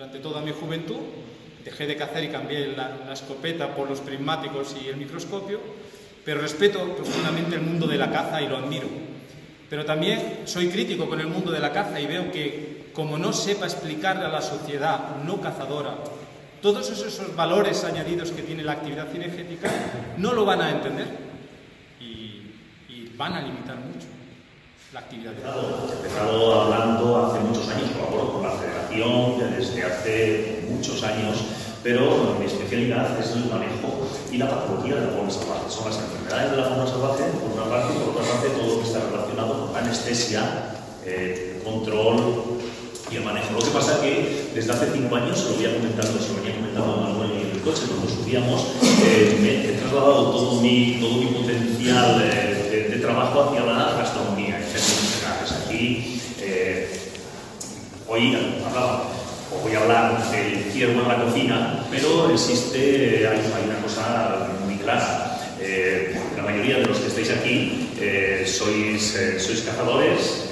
Durante toda mi juventud dejé de cazar y cambié la escopeta por los prismáticos y el microscopio, pero respeto profundamente el mundo de la caza y lo admiro. Pero también soy crítico con el mundo de la caza y veo que, como no sepa explicarle a la sociedad no cazadora todos esos valores añadidos que tiene la actividad cinegética, no lo van a entender y van a limitar mucho la actividad. He empezado hablando hace muchos años, colaboro con la Federación desde hace muchos años, pero mi especialidad es el manejo y la patología de la fauna salvaje. Son las enfermedades de la fauna salvaje, por una parte, y por otra parte todo lo que está relacionado con la anestesia, control y el manejo. Lo que pasa es que desde hace 5 años, se lo venía comentando a Manuel en el coche cuando subíamos, he trasladado todo mi potencial de trabajo hacia la gastronomía, en términos generales. Aquí, hoy voy a hablar del ciervo en la cocina, pero hay una cosa muy clara. La mayoría de los que estáis aquí sois cazadores,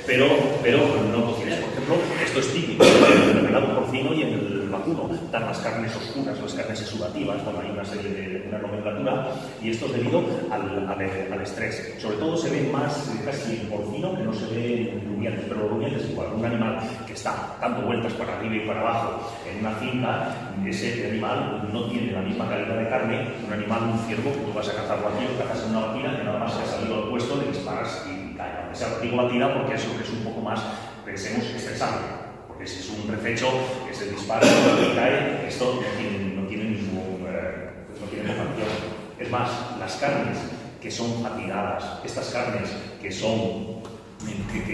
pero no cocineros. Por ejemplo, esto es típico en el ganado porcino y en el vacuno. Dan las carnes oscuras, las carnes exudativas, bueno, hay una serie de una nomenclatura, y esto es debido al estrés. Sobre todo se ve más casi en porcino que no se ve en rumiantes, pero los rumiantes igual. Un animal que está dando vueltas para arriba y para abajo en una finca, ese animal no tiene la misma calidad de carne que un animal, un ciervo, que tú vas a cazarlo aquí, lo cazas en una batida, que nada más se ha salido al puesto, le disparas y cae. Aunque sea digo batida porque es lo que es un poco más, pensemos, estresante. Porque si es un refecho, que se dispara y cae, esto no tiene ningún función. Es más, las carnes que son fatigadas, estas carnes que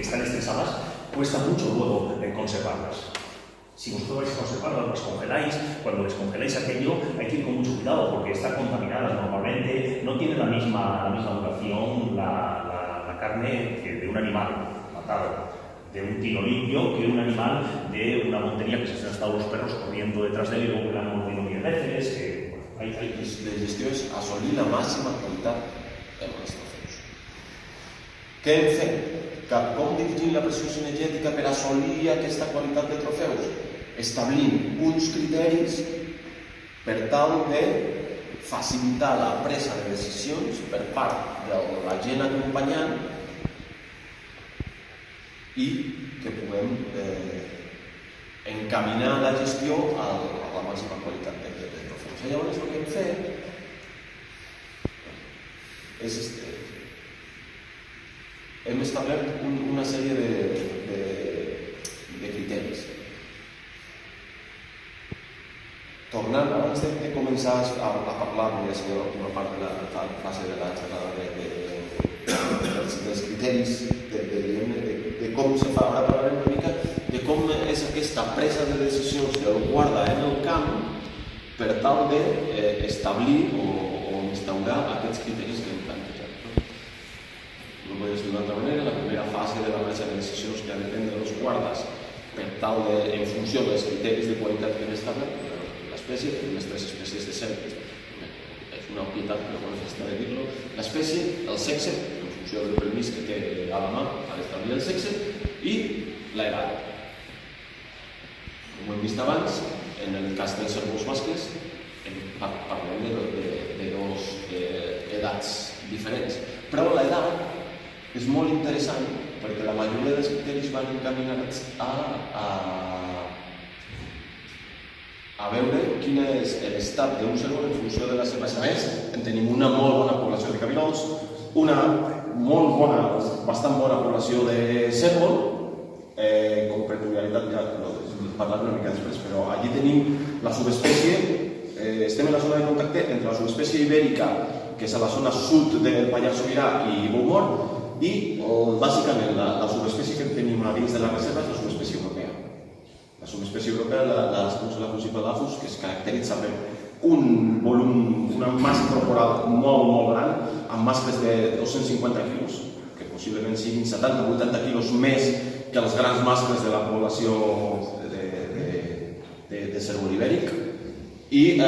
están estresadas, cuesta mucho luego conservarlas. Si vosotros vais a conservarlas, las congeláis, cuando descongeláis aquello hay que ir con mucho cuidado porque están contaminadas normalmente, no tiene la misma duración la carne que de un animal matado, de un tiro limpio, que un animal de una montería que se han estado los perros corriendo detrás de él y luego que le han mordido 1000 veces, que hay la gestió és assolir la màxima qualitat en els trofeus. Què hem fet? Com dirigim la pressió cinegètica per assolir aquesta qualitat de trofeus? Establint uns criteris per tal de facilitar la presa de decisions per part de la gent acompanyant i que puguem encaminar la gestió a la màxima qualitat de trofeus. Llavors, el que hem fet és hem establert una sèrie de criteris. Tornant, abans de començar a parlar, ja sé la última part de la fase de la xerrada dels criteris, de com se fa, ara parlarem una mica de com és aquesta presa de decisions del guarda en el camp per tal d'establir o instaurar aquests criteris que hem plantejat. No podem dir d'una altra manera, la primera fase de la presa de decisions que ha de prendre els guardes per tal de, en funció dels criteris de qualitat que hem establert, l'espècie, tenim les 3 espècies de serp, és una obvietat, però no s'està de dir-lo, l'espècie, el sexe, en funció del permís que té a la mà per establir el sexe, i l'edat. Com hem vist abans, en el cas dels cérvols mascles, parlem de 2 edats diferents. Però l'edat és molt interessant perquè la majoria dels criteris van encaminats a veure quin és l'estat d'un cérvol en funció de la seva edat. En tenim una molt bona població de cabirols, una molt bona, bastant bona població de cérvol, com peculiaritat ja parlaré una mica després, però allí tenim la subespècie, estem en la zona de contacte entre la subespècie ibèrica, que és a la zona sud del Pallars Sobirà i Beaumont, i bàsicament la subespècie que tenim a dins de la reserva és la subespècie europea. La subespècie europea, la Sponsula crucipedaphus, que es caracteritza per un volum, una massa corporal molt gran, amb mascles de 250 quilos, que possiblement siguin 70-80 quilos més que els grans mascles de la població de cérvol ibèric, i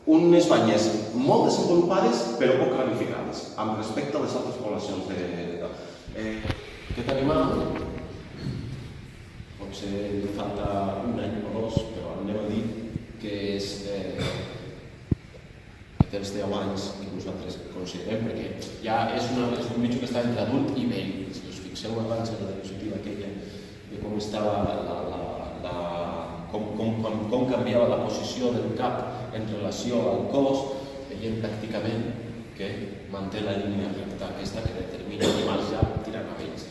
unes banyes molt desenvolupades però poc ramificades amb respecte a les altres poblacions aquest animal potser li falta ja és un bitxo que està entre adult i vell. Si us fixeu abans en la diapositiva aquella de com estava com canviava la posició del cap en relació al cos, veiem pràcticament que manté la línia recta aquesta que determina animals ja tirant a vells.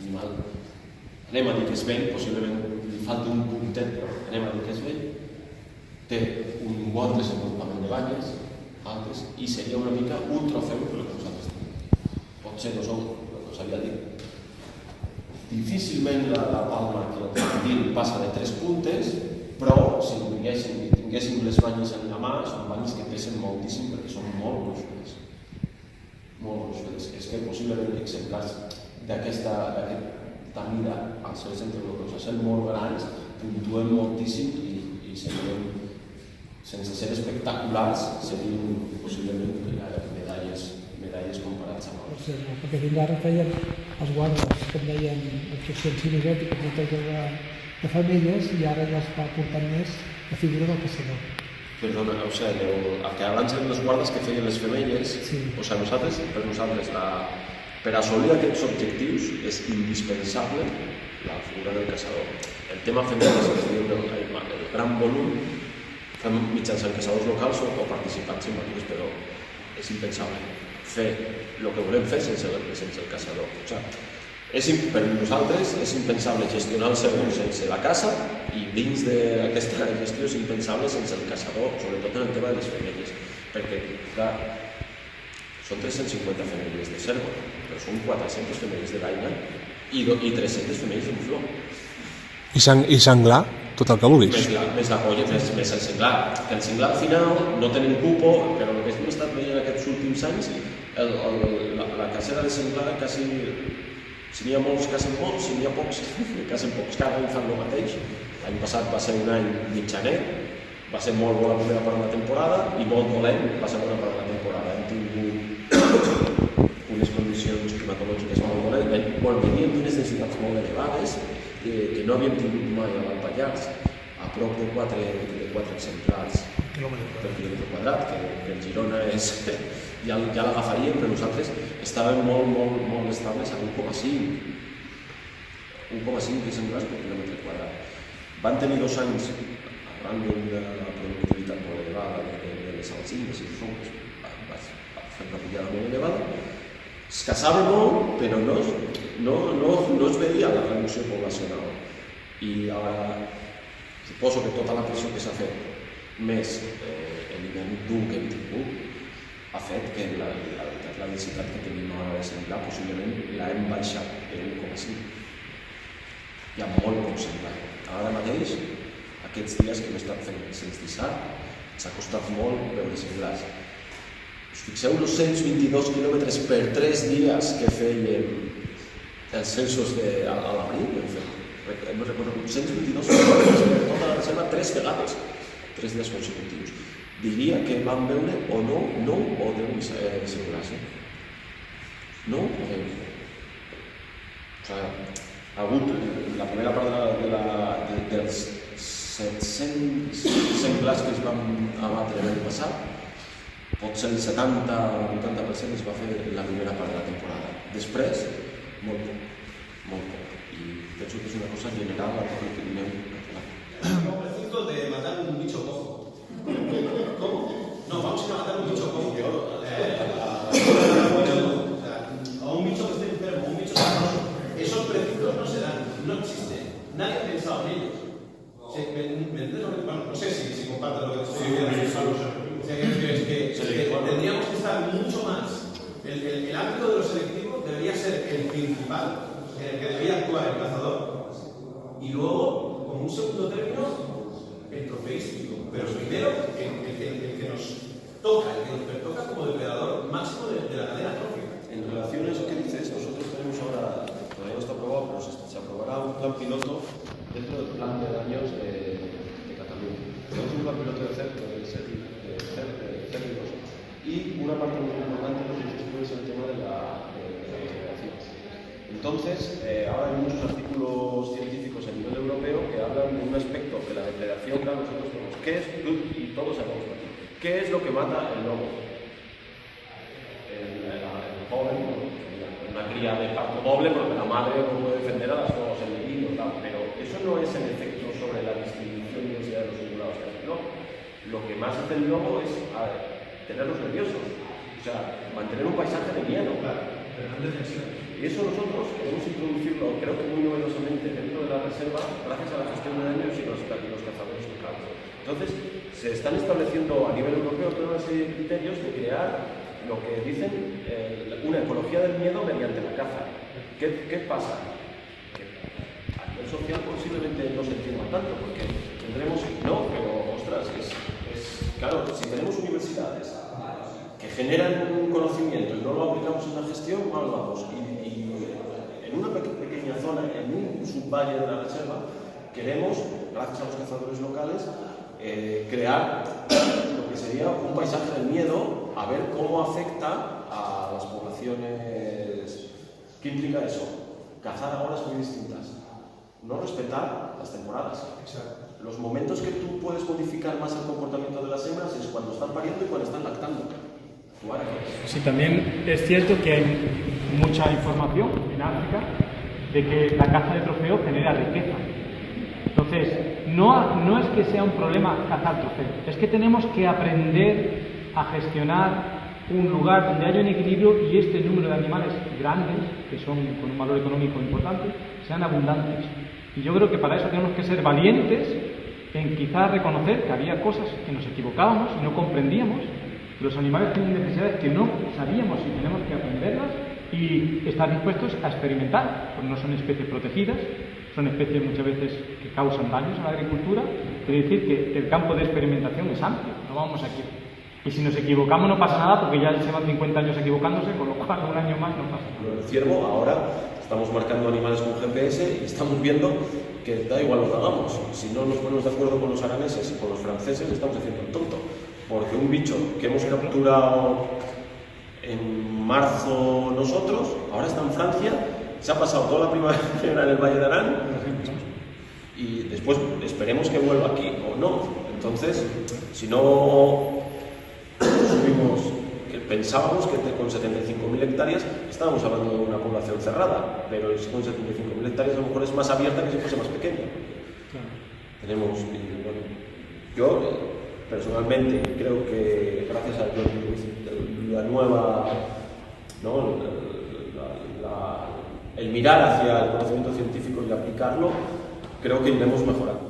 Animal, anem a dir que és vell, possiblement li falta un puntet, però anem a dir que és vell, té un bon desenvolupament de banyes, altres, i seria una mica un trofeu per el que nosaltres tenim. Potser no sou el que us havia dit. Difícilment la palma que el infantil passa de 3 puntes, però si tinguéssim les banyes en la mà, són banyes que pesen moltíssim perquè són molt gruixudes. Molt gruixudes. És que possiblement exemplars d'aquesta mida als seus interlocutors a ser molt grans, puntuen moltíssim i serien, sense ser espectaculars, serien possiblement medalles comparats amb els. Perquè fins ara feien els guardes, que en deien actuacions cinegètiques, neteja de femelles, i ara ja es va portant més la figura del caçador. Perdona, o sigui, el que abans eren les guardes que feien les femelles, sí. O sigui, per nosaltres, per assolir aquests objectius és indispensable la figura del caçador. El tema femelles és el gran volum, fem mitjançant caçadors locals o participants en matures, però és impensable fer el que volem fer sense el caçador. O sigui, per nosaltres és impensable gestionar el cérvol sense la caça i dins d'aquesta gestió és impensable sense el caçador, sobretot en el tema de les femelles, perquè, clar, són 350 femelles de cérvol, però són 400 femelles de daina i 300 femelles de mufló. I senglar? Tot el que vulguis. Més la colla, més el senglar. Que el senglar al final no tenen cupo, però el que hem estat veient aquests últims anys, la cacera de senglar quasi... Si n'hi ha molts, cacen molts, si n'hi ha pocs, cacen pocs. Cada any fan el mateix. L'any passat va ser un any mitjanet, va ser molt bona la primera part de la temporada i molt dolent la segona part de la temporada. Hem tingut unes condicions climatològiques molt dolentes. Veníem d'unes densitats molt elevades que no havíem tingut mai a l'Alt Pallars, a prop de 4 exemplars per quilòmetre quadrat, que el Girona ja l'agafaríem, però nosaltres estàvem molt estables a 1,5 exemplars per quilòmetre quadrat. Van tenir 2 anys arran d'una productivitat molt elevada de les alzines i els va fer una pujada molt elevada. Es caçava molt, però no es veia la reducció poblacional. I ara suposo que tota la pressió que s'ha fet, més l'hivern dur que hem tingut, ha fet que la densitat que tenim ara de senglar possiblement l'hem baixat en 1,5. Hi ha molt poc senglar. Ara mateix, aquests dies que hem estat fent sense dissar, s'ha costat molt veure senglars. Us fixeu els 122 quilòmetres per 3 dies que feien els censos a l'abril? Hem recorregut 122 quilòmetres per tota la reserva 3 vegades, 3 dies consecutius. Diria que vam veure o 9 o 10 senglars. 9 o 10. O sigui, ha hagut la primera part dels 700 senglars que es van abatre l'any passat, potser el 70 o 80% es va fer la primera part de la temporada. Després, molt poc. I penso que és una cosa general a tot el Pirineu català. Como preciso de matar un bicho cojo. ¿Cómo? No, vamos a ir a matar un bicho cojo. O un bicho que esté enfermo, un bicho sabroso. Esos precisos no se dan, no existen. Nadie ha pensado en ellos. No sé si comparto lo que estoy diciendo. Es que tendríamos que estar mucho más. El ámbito de lo selectivo debería ser el principal, en el que debería actuar el cazador, y luego, como un segundo término, el trofeístico. Pero primero, el que nos toca, el que nos pertoca como depredador máximo de la cadena trófica. En relación a eso que dices, nosotros tenemos ahora, todavía no está aprobado, pero se aprobará un plan piloto dentro del plan de daños de Cataluña. Tenemos un plan piloto de cérvidos y una parte muy importante de los estudios es el tema de la vegetación. Entonces, ahora hay muchos artículos científicos a nivel europeo que hablan de un aspecto de la depredación. Claro, nosotros tenemos, ¿qué es? Y todos sabemos aquí. ¿Qué es lo que mata el lobo? El sería de parto doble porque la madre no puede defender a las dos en el niño, pero eso no es el efecto sobre la distribución y densidad de los ungulados que hace el lobo. Lo que más hace el lobo es tenerlos nerviosos, o sea, mantener un paisaje de miedo. Y eso nosotros queremos introducirlo, creo que muy novedosamente dentro de la reserva, gracias a la gestión de daños y los cazadores locales. Entonces, se están estableciendo a nivel europeo toda una serie de criterios de crear lo que dicen una ecología del miedo mediante la caza. ¿Qué pasa? Que a nivel social posiblemente no se entienda tanto, porque tendremos, no, pero ostras, claro, si tenemos universidades que generan un conocimiento y no lo aplicamos en la gestión, mal vamos. Y en una pequeña zona, en un subvalle de la reserva, queremos, gracias a los cazadores locales, crear lo que sería un paisaje del miedo, a ver cómo afecta a las poblaciones. ¿Qué implica eso? Cazar a horas muy distintas. No respetar las temporadas. Exacto. Los momentos que tú puedes modificar más el comportamiento de las hembras es cuando están pariendo y cuando están lactando. Sí, también es cierto que hay mucha información en África de que la caza de trofeo genera riqueza. Entonces, no es que sea un problema cazar trofeo, es que tenemos que aprender a gestionar un lugar donde haya un equilibrio y este número de animales grandes, que son con un valor económico importante, sean abundantes. Y yo creo que para eso tenemos que ser valientes en quizás reconocer que había cosas que nos equivocábamos y no comprendíamos. Los animales tienen necesidades que no sabíamos y tenemos que aprenderlas y estar dispuestos a experimentar, porque no son especies protegidas, son especies muchas veces que causan daños a la agricultura. Quiere decir que el campo de experimentación es amplio, no vamos aquí. Y si nos equivocamos no pasa nada porque ya llevan 50 años equivocándose, con lo cual un año más no pasa nada. El ciervo, ahora estamos marcando animales con GPS y estamos viendo que da igual lo que hagamos. Si no nos ponemos de acuerdo con los araneses y con los franceses, estamos haciendo el tonto. Porque un bicho que hemos capturado en marzo nosotros, ahora está en Francia, se ha pasado toda la primavera en el Valle de Arán y después esperemos que vuelva aquí o no. Entonces, si no subimos, que pensábamos que con 75.000 hectáreas estábamos hablando de una población cerrada, pero con 75.000 hectáreas a lo mejor es más abierta que si fuese más pequeña. Tenemos, y bueno, yo personalmente creo que gracias a la nueva, ¿no? el mirar hacia el conocimiento científico y aplicarlo, creo que iremos mejorando.